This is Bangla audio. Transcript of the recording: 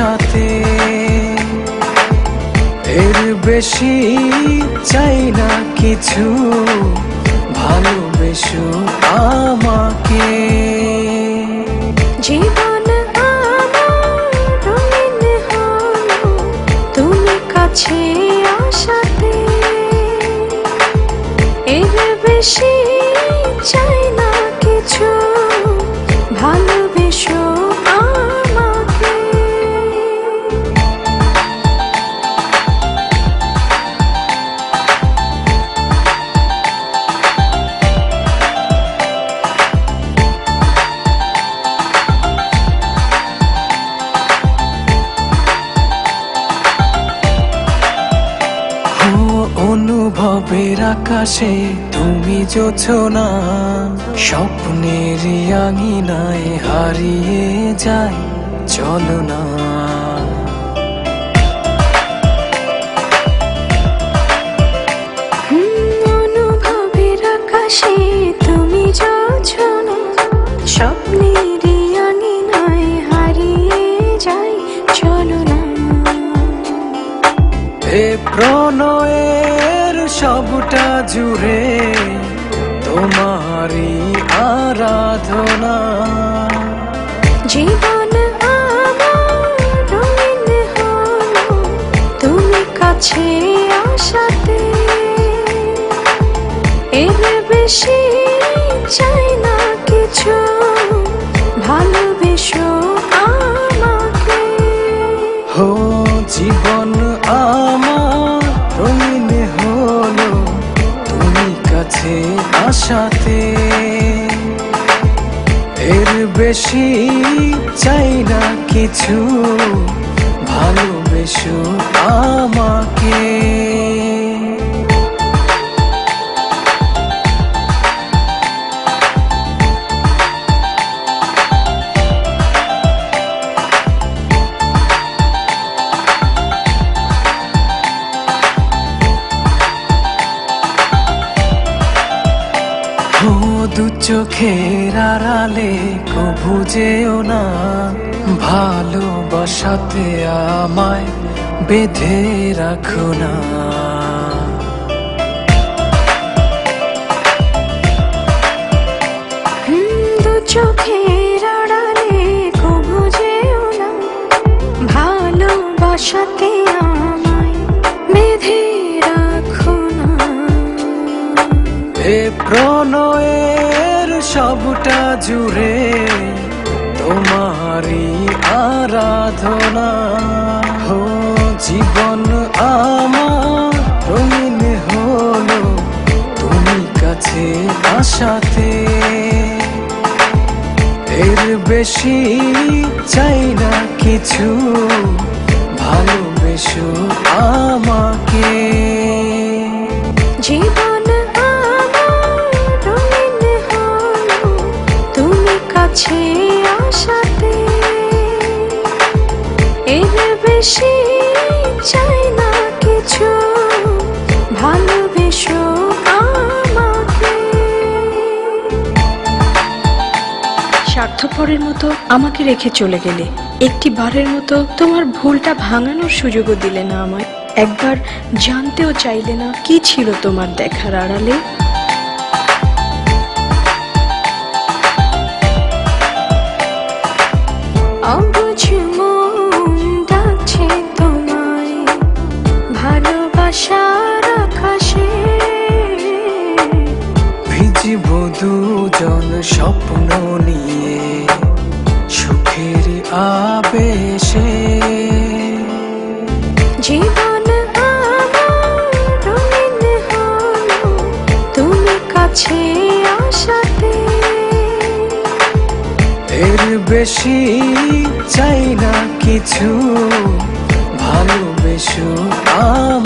আশাতে। এর বেশি চাই না কিছু, ভালোবেসো আমাকে। জীবন আমার রঙিন হলো তুমি কাছে আসাতে। এর বেশি চাই না কিছু, ভালোবেসো আমাকে। অনুভবের আকাশে তুমি জোছনা, স্বপ্নের আঙিনায় হারিয়ে যায় চলো না। অনুভবের আকাশে তুমি জোছনা, স্বপ্নের আঙিনায় হারিয়ে যায় চলো না। এ প্রণয়ের সবটা জুড়ে তোমারই আরাধনা। জীবন আমার রঙিন হলো তুমি কাছে আসাতে। এর বেশি চাই না কিছু, ভালোবেসো আমাকে। হো জীবন আমার রঙিন হলো তুমি কাছে আসাতে। এর বেশি চাই না কিছু, ভালোবেসো আমাকে। দু চোখের আড়ালে কভু যেও না, ভালোবাসাতে আমায় বেঁধে রাখো না। দু চোখের আড়ালে কভু যেও না, ভালোবাসাতে আমায় বেঁধে রাখো না। এ প্রণয়ের সবটা জুড়ে তোমারই আরাধনা। হো জীবন আমার রঙিন হলো তুমি কাছে আসাতে। এর বেশি চাই না কিছু, ভালোবেসো আমাকে। জীবন আমার রঙিন হলো তুমি কাছে আসাতে। এর বেশি চাই না কিছু, ভালোবেসো আমাকে। স্বার্থপরের মতো আমাকে রেখে চলে গেলে, একটি বারের মতো তোমার ভুলটা ভাঙানোর সুযোগও দিলে না আমায়। একবার জানতেও চাইলে না কি ছিল তোমার দেখার আড়ালে। অবুঝ মন ডাকছে তোমায় ভালোবাসার আকাশে। ভিজিব দুজন স্বপ্ন নিয়ে সুখের আবেশে। জীবন আমার রঙিন হলো তুমি কাছে আসাতে। এর বেশি চাই না কিছু, ভালোবেসো আমাকে।